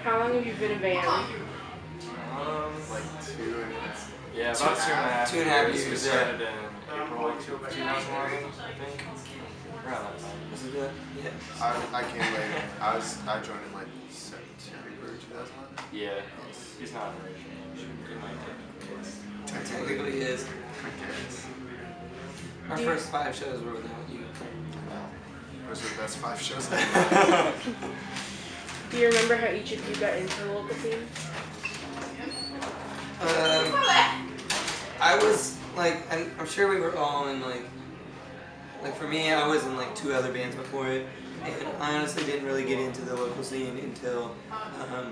How long have you been a band? Like 2.5. Yeah, about 2.5 2.5 years. We started in April 2011, I think. Around that time. Was it good? Yeah. I came later. I joined in like September 2011. Yeah. He's not an original. He might take it. Technically he is. Our first 5 shows were without you. Those are the best 5 shows. Do you remember how each of you got into the local scene? I was like, I'm sure we were all in like for me, I was in like 2 other bands before it, and I honestly didn't really get into the local scene until I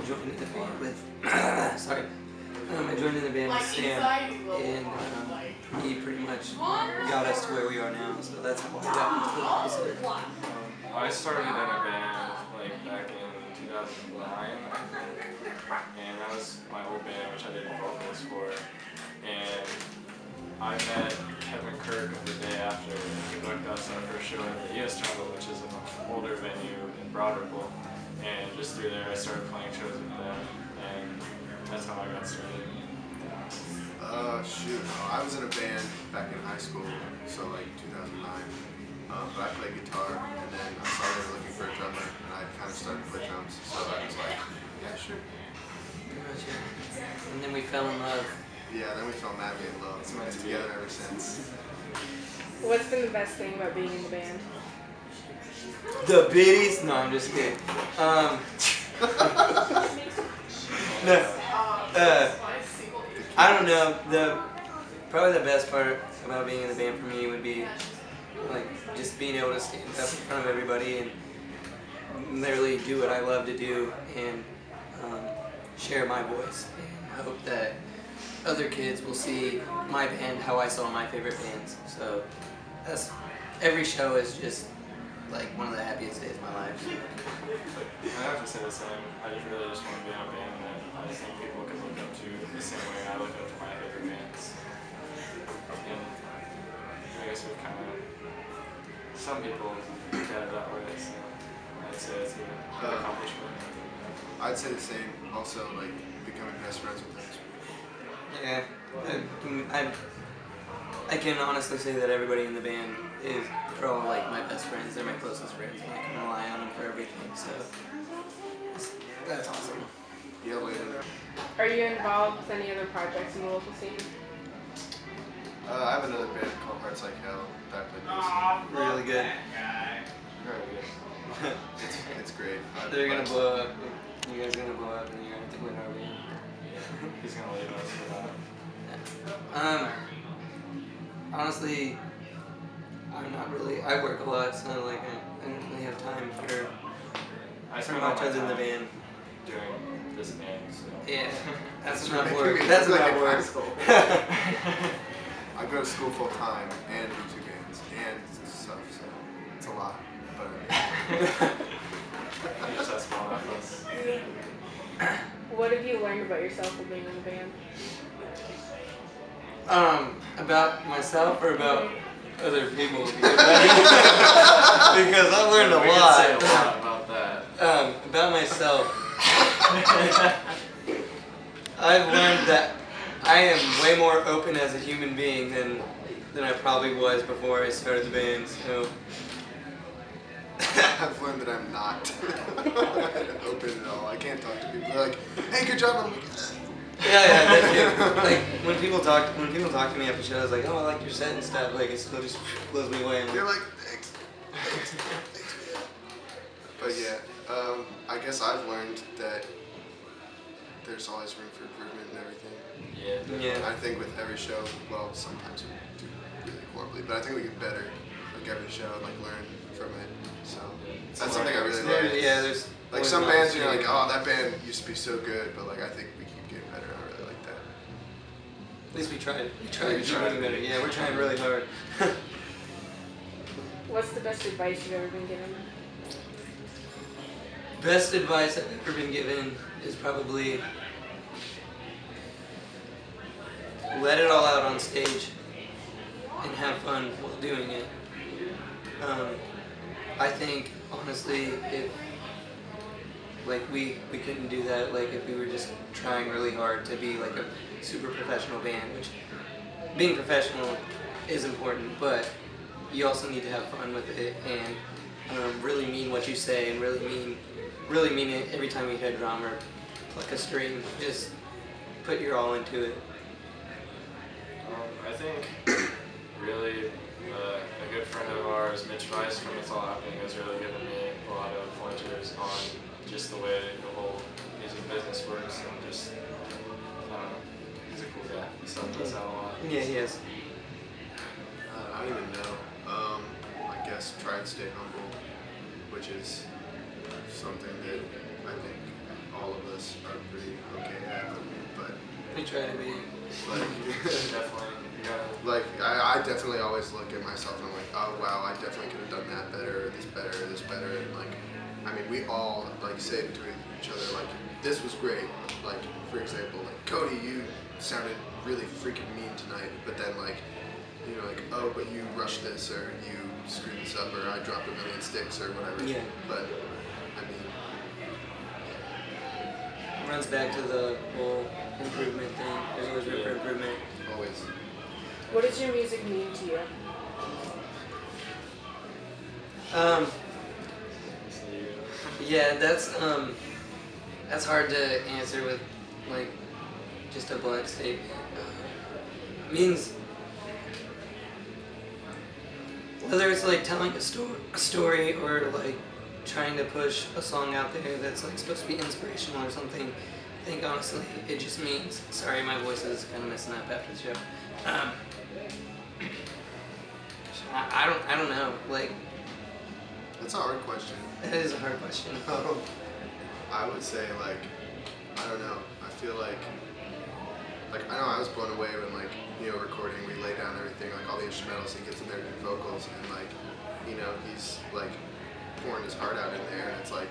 joined in the band with sorry. I joined in the band with Sam, and he pretty much got us to where we are now. So that's how I got into the local scene. I started in a band like back in 2009, I think, and that was my old band, which I did vocals for. And I met Kevin Kirk the day after. He booked us our first show at the ES Jungle, which is an older venue in Broderville. And just through there, I started playing shows with them, and that's how I got started. Shoot, I was in a band back in high school, so like 2009. But I played guitar, and then I saw they were looking for a drummer, and I kind of started to play drums. So I was like, yeah, sure. Pretty much, yeah. And then we fell in love. Yeah, then we fell madly in love. We've been together ever since. What's been the best thing about being in the band? The biddies? No, I'm just kidding. No. I don't know. Probably the best part about being in the band for me would be like just being able to stand up in front of everybody and literally do what I love to do and share my voice. And I hope that other kids will see my band how I saw my favorite bands. So every show is just like one of the happiest days of my life. I have to say the same. I just really just want to be in a band that I think people can look up to the same way I look up to my favorite bands. And I guess we've kind of, some people look at it that way, so I'd say it's a good accomplishment. I'd say the same. Also, like becoming best friends with them. Yeah, I can honestly say that everybody in the band they're all like my best friends. They're my closest friends, and I can rely on them for everything. So that's awesome. Yeah, later. Are you involved with any other projects in the local scene? I have another band called Hearts Like Hell that I play bass Really good. Very good. in. It's great. They're gonna blow up. You guys are gonna blow up, and you're gonna have to win our band. He's going to leave us for that. Honestly, I'm not really. I work a lot, so like I don't really have time for I so spend all much my other than the time band. doing this band, so. Yeah, that's You're not making work. me That's look like not in high work. school. I go to school full time and do 2 bands and stuff, so it's a lot. But You just have small efforts. What have you learned about yourself while being in the band? About myself or about other people? Because I learned a We could lot. say a lot about that. About myself, I've learned that I am way more open as a human being than I probably was before I started the band. So I've learned that I'm not open at all. I can't talk to people. They're like, "Hey, good job." I'm like, yeah, that too. Like when people talk to me after shows, like, "Oh, I like your set and stuff," like it still just blows me away. They're like, "Thanks, man." But yeah, I guess I've learned that there's always room for improvement and everything. Yeah. I think with every show, well, sometimes we do really horribly, but I think we get better like every show and like learn from it. So that's something I really like. Yeah, there's Like some bands, you're like, oh, that band used to be so good, but like I think we keep getting better. I really like that. At least we tried. We tried to keep getting better. Yeah, we're trying really hard. What's the best advice you've ever been given? Best advice I've ever been given is probably let it all out on stage and have fun while doing it. I think, honestly, Like we couldn't do that like if we were just trying really hard to be like a super professional band, which being professional is important, but you also need to have fun with it and really mean what you say and really mean it every time you hit a drum or pluck a string. Just put your all into it. I think really a good friend of ours, Mitch Weiss from It's All Happening, has really given me a lot of pointers on just the way the whole music business works and just, I don't know, he's a cool guy. He stuff does that a lot. Yeah, he is. I don't even know. I guess try and stay humble, which is something that I think all of us are pretty okay at. But We try to be. like, Definitely. You gotta, like I definitely always look at myself and I'm like, oh wow, I definitely could have done that better, or this better, or this better. And like, I mean, we all like say between each other like, this was great. Like, for example, like Cody, you sounded really freaking mean tonight, but then like, you know, like, oh, but you rushed this, or you screwed this up, or I dropped a million sticks, or whatever. Yeah. But I mean, It runs back to the whole improvement thing. There's always room for improvement. always. What does your music mean to you? Yeah, that's hard to answer with like just a blunt statement. Means whether it's like telling a story or like trying to push a song out there that's like supposed to be inspirational or something. I think honestly it just means. Sorry, my voice is kind of messing up after the show. I don't know. Like That's a hard question. that is a hard question. I would say like, I don't know. I feel like I know I was blown away when like, you know, recording, we lay down everything, like all the instrumentals, he gets in there to do vocals, and like, you know, he's like pouring his heart out in there, and it's like,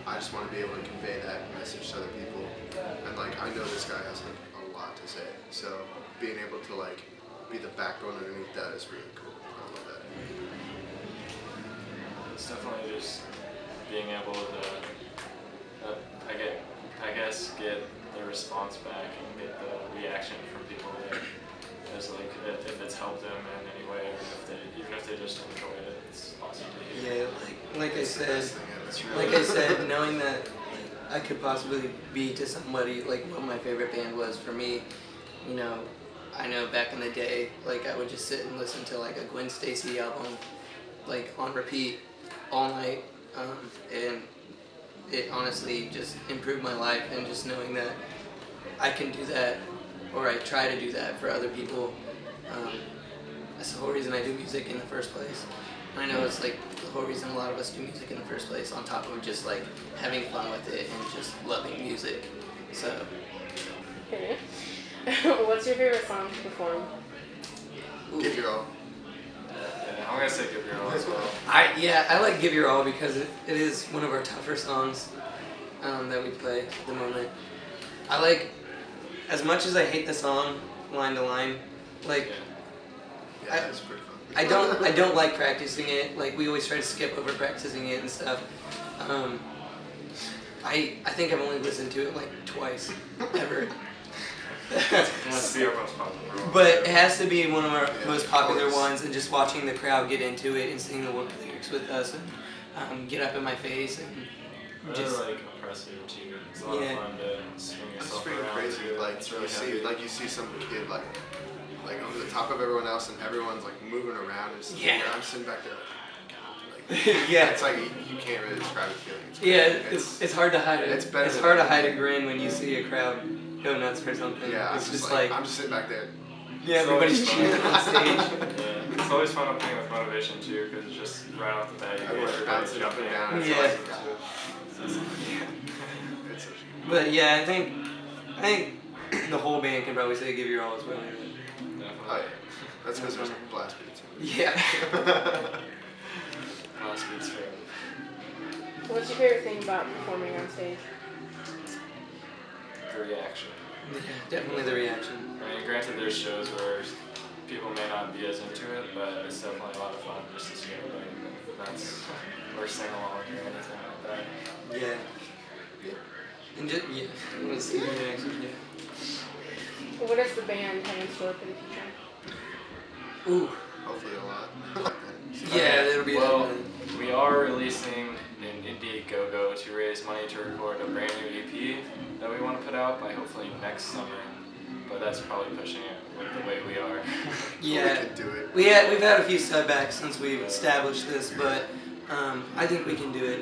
I just want to be able to convey that message to other people, and like, I know this guy has like a lot to say, so being able to like be the backbone underneath that is really cool. I love that. it's definitely just being able to, I guess, get the response back and get the reaction from people that is like, if it's helped them in any way, or even if they just enjoy it, it's awesome to hear. Yeah, like I It's the said, best thing, and it's really like I said, knowing that I could possibly be to somebody like what my favorite band was for me, you know, I know back in the day, like I would just sit and listen to like a Gwen Stacy album, like on repeat all night, and it honestly just improved my life, and just knowing that I can do that, or I try to do that for other people. That's the whole reason I do music in the first place. And I know it's like the whole reason a lot of us do music in the first place, on top of just like having fun with it and just loving music. So, Okay. What's your favorite song to perform? give your all. Yeah, I'm gonna say give your all as well. I like Give Your All because it is one of our tougher songs that we play at the moment. I like, as much as I hate the song line to line, like Yeah, that's pretty fun. I don't like practicing it. Like we always try to skip over practicing it and stuff. I think I've only listened to it like twice ever. That's the most popular one. But it has to be one of our Yeah, most of popular course. ones, and just watching the crowd get into it and sing the lyrics with us and get up in my face and Really just like oppressive too. It's a lot Yeah. of fun to swing It's yourself freaking around crazy. too. Like It's really you see, heavy. like you see some kid like over the top of everyone else, and everyone's like moving around. And stuff. Yeah. I'm sitting back there like, yeah. it's like you can't really describe the feeling. It's Yeah, crazy. it's hard to hide it. It's better It's than hard to anything. hide a grin when you see a crowd go nuts for something. Yeah, It's I'm just like like I'm just sitting back there. yeah, It's everybody's always cheering on stage. Yeah, it's always fun opening with motivation too, because it's just right off the bat you get Everyone's everybody bouncing up and jumping. down. It's Yeah. awesome. It's such a But yeah, I think the whole band can probably say "Give Your All" as well. Definitely. Oh yeah, that's because there's blast beats. Yeah. Last beat's favorite. What's your favorite thing about performing on stage? The reaction. Yeah, definitely the reaction. I mean, granted, there's shows where people may not be as into it, but it's definitely a lot of fun just to see everybody. That's or sing along or anything like that. Yeah. Yeah. Let's see your reaction. Yeah. What does the band have in store for the future? Ooh. Hopefully a lot. Yeah, that'll be Well, we are releasing an Indiegogo to raise money to record a brand new EP that we want to put out by hopefully next summer. But that's probably pushing it with the way we are. Yeah. We can do it. We've had a few setbacks since we've established this, but I think we can do it.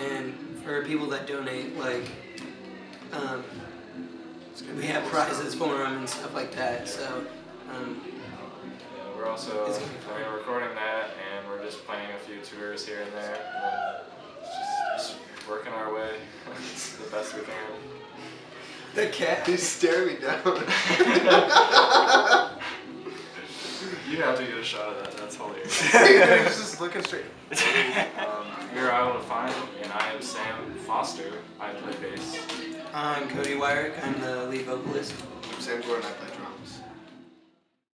And for people that donate, like, we have prizes for them and stuff like that. So, Yeah, we're also recording that, and we're just planning a few tours here and there. And just working our way the best we can. the cat. He's staring me down. You have to get a shot of that. That's hilarious. He's just looking straight. You're Iowa Fine, and I am Sam Foster. I play bass. I'm Cody Wyrick. I'm the lead vocalist. I'm Sam Gordon. I play drums.